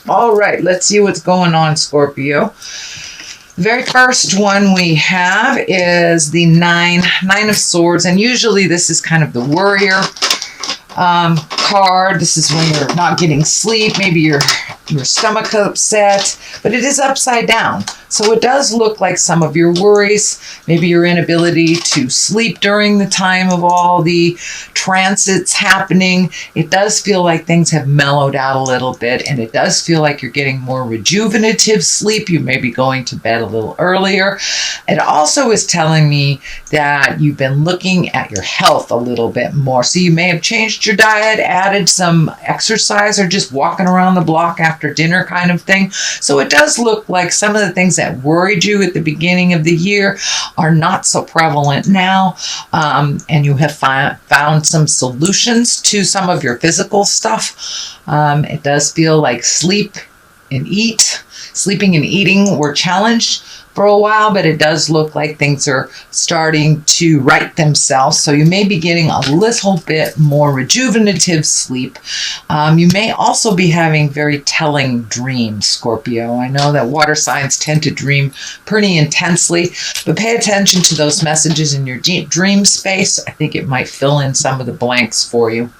All right, let's see what's going on, Scorpio. The very first one we have is the Nine of Swords, and usually this is kind of the warrior card. This is when you're not getting sleep, maybe your stomach upset, but it is upside down. So it does look like some of your worries, maybe your inability to sleep during the time of all the transits happening. It does feel like things have mellowed out a little bit, and it does feel like you're getting more rejuvenative sleep. You may be going to bed a little earlier. It also is telling me that you've been looking at your health a little bit more. So you may have changed your diet, added some exercise, or just walking around the block after dinner kind of thing. So it does look like some of the things that worried you at the beginning of the year are not so prevalent now, and you have found some solutions to some of your physical stuff. It does feel like sleeping and eating were challenged for a while, but it does look like things are starting to right themselves. So you may be getting a little bit more rejuvenative sleep. You may also be having very telling dreams, Scorpio. I know that water signs tend to dream pretty intensely, but pay attention to those messages in your dream space. I think it might fill in some of the blanks for you.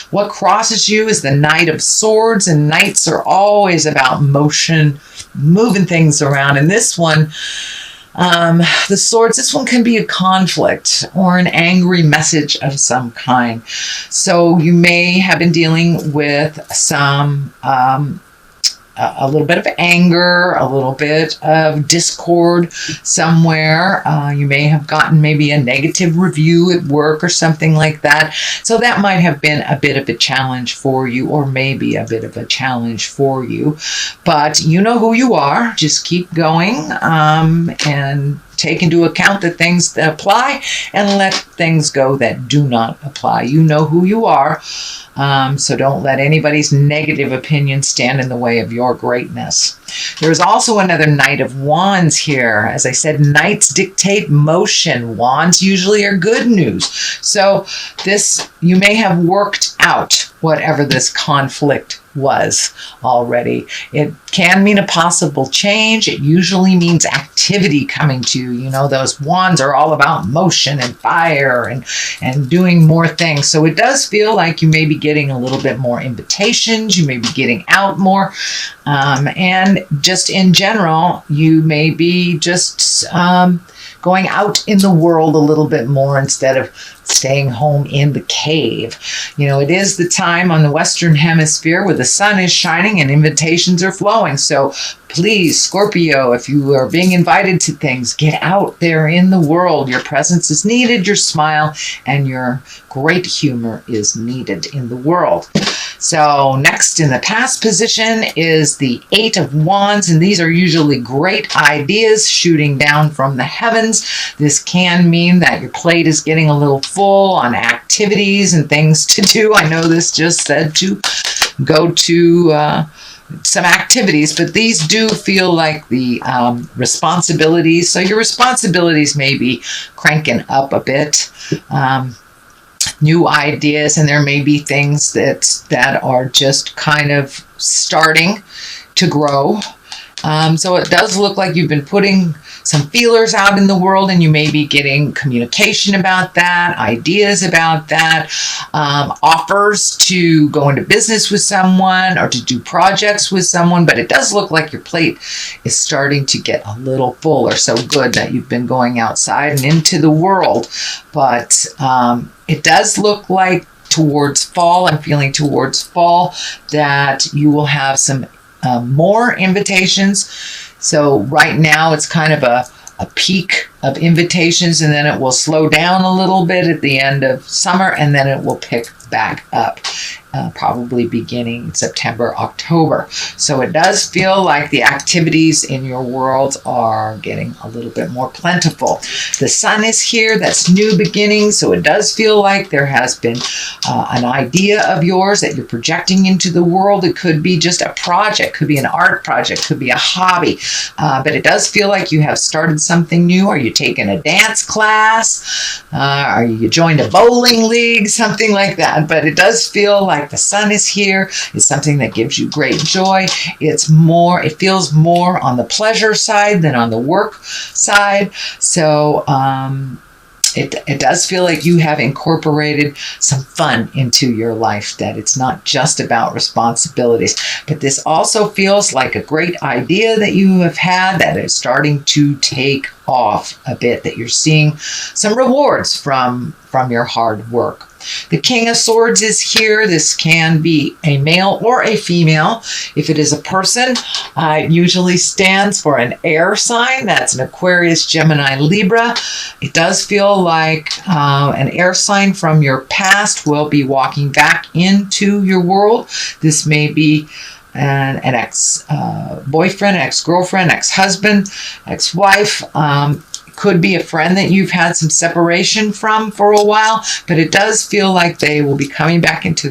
What crosses you is the Knight of Swords, and knights are always about motion, moving things around. And this one, the swords, this one can be a conflict or an angry message of some kind. So you may have been dealing with some a little bit of anger, a little bit of discord somewhere. You may have gotten maybe a negative review at work or something like that. So that might have been a bit of a challenge for you, or maybe a bit of a challenge for you. But you know who you are. Just keep going and take into account the things that apply and let things go that do not apply. You know who you are. So don't let anybody's negative opinion stand in the way of your greatness. There's also another Knight of Wands here. As I said, knights dictate motion. Wands usually are good news. So you may have worked out whatever this conflict was already. It can mean a possible change. It usually means activity coming to you. You know, those wands are all about motion and fire and doing more things. So it does feel like you may be getting a little bit more invitations. You may be getting out more. And just in general, you may be just going out in the world a little bit more instead of staying home in the cave. You know, it is the time on the Western Hemisphere where the sun is shining and invitations are flowing. So please, Scorpio, if you are being invited to things, get out there in the world. Your presence is needed, your smile and your great humor is needed in the world. So next in the past position is the Eight of Wands, and these are usually great ideas shooting down from the heavens. This can mean that your plate is getting a little full on activities and things to do. I know this just said to go to some activities, but these do feel like the responsibilities. So your responsibilities may be cranking up a bit. New ideas, and there may be things that are just kind of starting to grow. So it does look like you've been putting some feelers out in the world, and you may be getting communication about that, ideas about that, offers to go into business with someone or to do projects with someone. But it does look like your plate is starting to get a little fuller. So good that you've been going outside and into the world. But it does look like towards fall, I'm feeling towards fall, that you will have some more invitations. So right now it's kind of a peak of invitations, and then it will slow down a little bit at the end of summer, and then it will pick back up, probably beginning September, October. So it does feel like the activities in your world are getting a little bit more plentiful. The sun is here, that's new beginnings, so it does feel like there has been an idea of yours that you're projecting into the world. It could be just a project, could be an art project, could be a hobby, but it does feel like you have started something new, or you you taken a dance class? Or you joined a bowling league? Something like that. But it does feel like the sun is here. It's something that gives you great joy. It feels more on the pleasure side than on the work side. So, it does feel like you have incorporated some fun into your life, that it's not just about responsibilities. But this also feels like a great idea that you have had that is starting to take off a bit, that you're seeing some rewards from your hard work. The King of Swords is here. This can be a male or a female. If it is a person, it usually stands for an air sign. That's an Aquarius, Gemini, Libra. It does feel like an air sign from your past will be walking back into your world. This may be an ex-boyfriend, ex-girlfriend, ex-husband, ex-wife. Could be a friend that you've had some separation from for a while, but it does feel like they will be coming back into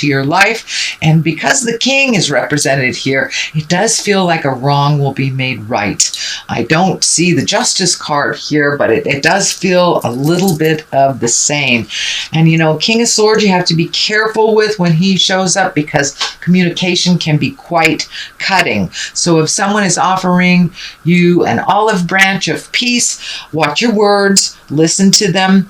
your life. And because the King is represented here, it does feel like a wrong will be made right. I don't see the Justice card here, but it does feel a little bit of the same. And King of Swords, you have to be careful with when he shows up, because communication can be quite cutting. So if someone is offering you an olive branch of peace, watch your words, listen to them.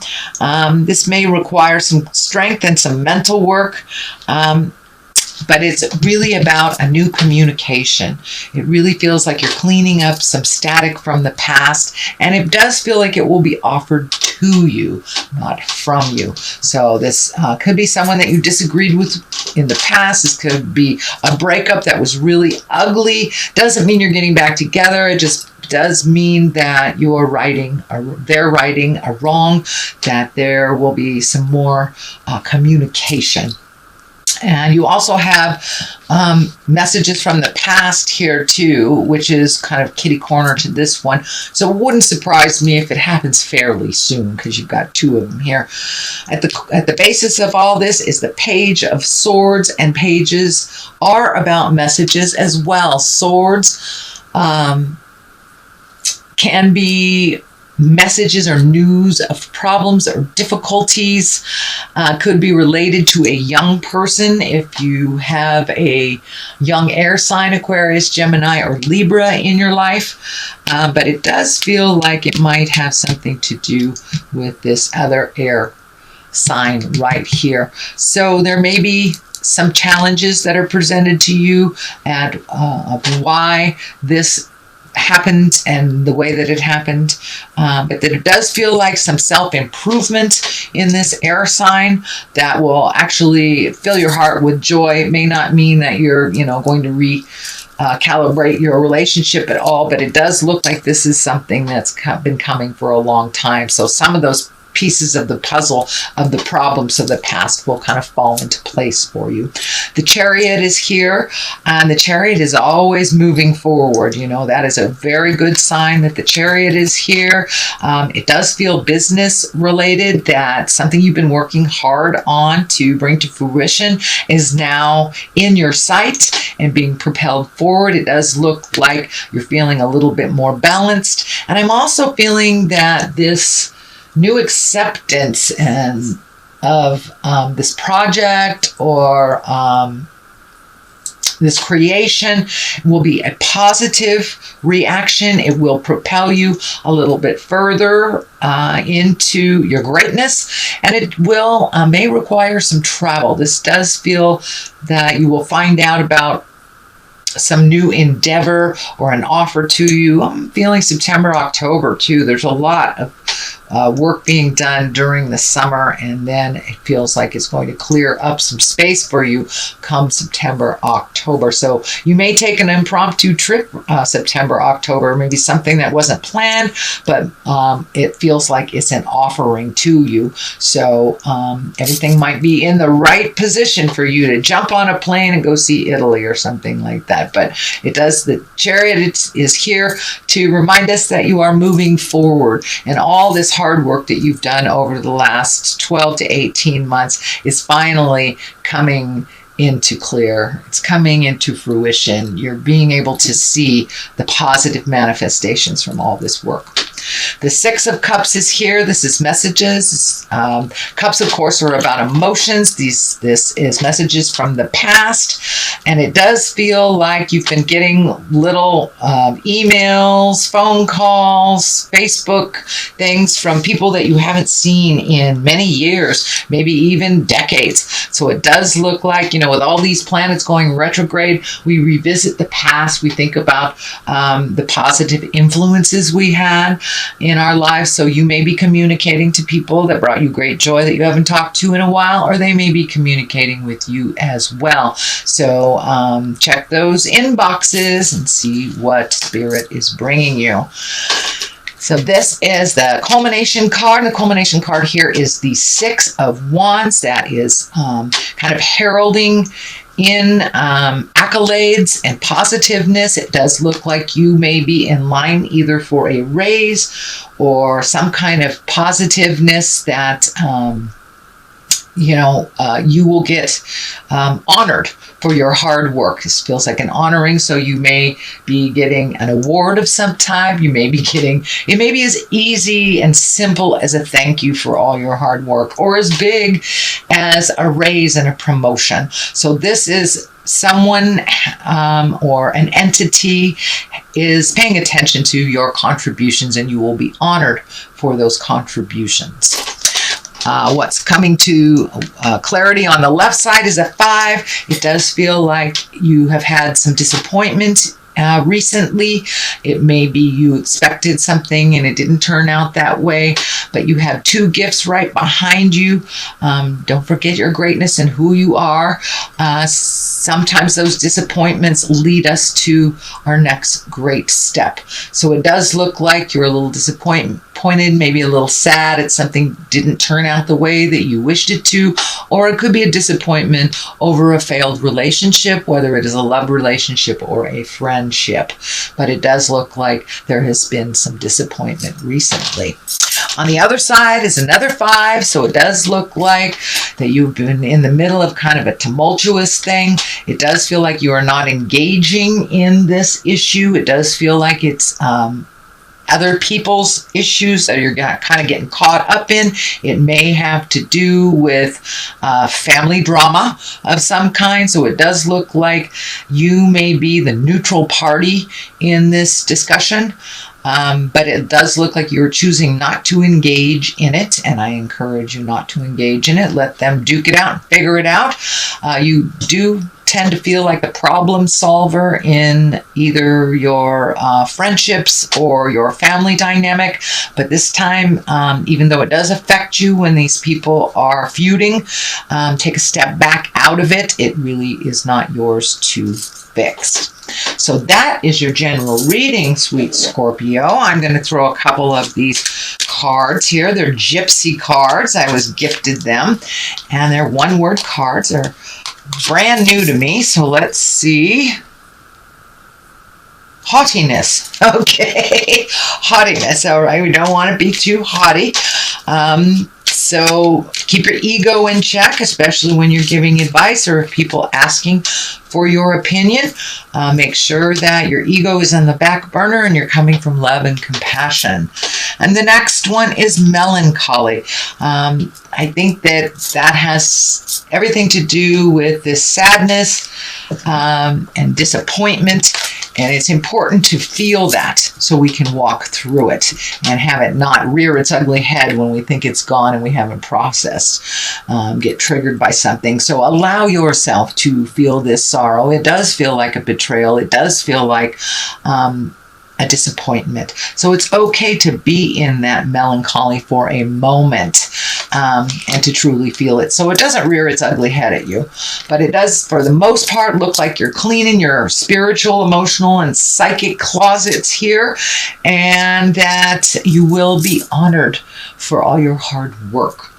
This may require some strength and some mental work, but it's really about a new communication. It really feels like you're cleaning up some static from the past, and it does feel like it will be offered to you, not from you. So this could be someone that you disagreed with in the past. This could be a breakup that was really ugly. Doesn't mean you're getting back together. It just does mean that they're righting a wrong, that there will be some more communication. And you also have messages from the past here too, which is kind of kitty corner to this one. So it wouldn't surprise me if it happens fairly soon, because you've got two of them here. At the basis of all this is the Page of Swords, and pages are about messages as well. Swords can be messages or news of problems or difficulties. Could be related to a young person if you have a young air sign, Aquarius, Gemini, or Libra in your life. But it does feel like it might have something to do with this other air sign right here. So there may be some challenges that are presented to you and of why this happened and the way that it happened, but that it does feel like some self-improvement in this air sign that will actually fill your heart with joy. It may not mean that you're going to calibrate your relationship at all, but it does look like this is something that's been coming for a long time. So some of those pieces of the puzzle of the problems of the past will kind of fall into place for you. The Chariot is here, and the Chariot is always moving forward. That is a very good sign that the Chariot is here. It does feel business related, that something you've been working hard on to bring to fruition is now in your sight and being propelled forward. It does look like you're feeling a little bit more balanced. And I'm also feeling that this new acceptance of this project or this creation will be a positive reaction. It will propel you a little bit further into your greatness, and it may require some travel. This does feel that you will find out about some new endeavor or an offer to you. I'm feeling September, October too. There's a lot of work being done during the summer, and then it feels like it's going to clear up some space for you come September, October. So you may take an impromptu trip September, October, maybe something that wasn't planned, but it feels like it's an offering to you. So everything might be in the right position for you to jump on a plane and go see Italy or something like that. But the Chariot is here to remind us that you are moving forward, and all this hard work that you've done over the last 12 to 18 months is finally coming into clear. It's coming into fruition. You're being able to see the positive manifestations from all this work. The Six of Cups is here. This is messages. Cups, of course, are about emotions. This is messages from the past. And it does feel like you've been getting little emails, phone calls, Facebook things from people that you haven't seen in many years, maybe even decades. So it does look like, with all these planets going retrograde, we revisit the past. We think about the positive influences we had in our lives. So you may be communicating to people that brought you great joy that you haven't talked to in a while, or they may be communicating with you as well. So check those inboxes and see what Spirit is bringing you. So this is the culmination card. The culmination card here is the Six of Wands. That is kind of heralding in accolades and positiveness. It does look like you may be in line either for a raise or some kind of positiveness that you will get honored for your hard work. This feels like an honoring, so you may be getting an award of some type. You may be getting, it may be as easy and simple as a thank you for all your hard work, or as big as a raise and a promotion. So this is someone or an entity is paying attention to your contributions, and you will be honored for those contributions. What's coming to clarity on the left side is a 5. It does feel like you have had some disappointment recently. It may be you expected something and it didn't turn out that way, but you have 2 gifts right behind you. Don't forget your greatness and who you are. Sometimes those disappointments lead us to our next great step. So it does look like you're a little disappointed, maybe a little sad. It's something didn't turn out the way that you wished it to, or it could be a disappointment over a failed relationship, whether it is a love relationship or a friendship. But it does look like there has been some disappointment recently. On the other side is another 5, so it does look like that you've been in the middle of kind of a tumultuous thing. It does feel like you are not engaging in this issue. It does feel like it's other people's issues that you're kind of getting caught up in. It may have to do with family drama of some kind. So it does look like you may be the neutral party in this discussion. But it does look like you're choosing not to engage in it, and I encourage you not to engage in it. Let them duke it out and figure it out. You do tend to feel like the problem solver in either your friendships or your family dynamic, but this time, even though it does affect you when these people are feuding, take a step back out of it. It really is not yours to fix. So that is your general reading, sweet Scorpio. I'm going to throw a couple of these cards here. They're gypsy cards. I was gifted them, and they're one-word cards. They're brand new to me, so let's see. Haughtiness. Okay. Haughtiness. All right. We don't want to be too haughty. So keep your ego in check, especially when you're giving advice or if people asking for your opinion. Make sure that your ego is on the back burner and you're coming from love and compassion. And the next one is melancholy. I think that has everything to do with this sadness and disappointment. And it's important to feel that so we can walk through it and have it not rear its ugly head when we think it's gone and we haven't processed, get triggered by something. So allow yourself to feel this sorrow. It does feel like a betrayal. It does feel like a disappointment. So it's okay to be in that melancholy for a moment and to truly feel it. So it doesn't rear its ugly head at you, but it does, for the most part, look like you're cleaning your spiritual, emotional, and psychic closets here, and that you will be honored for all your hard work.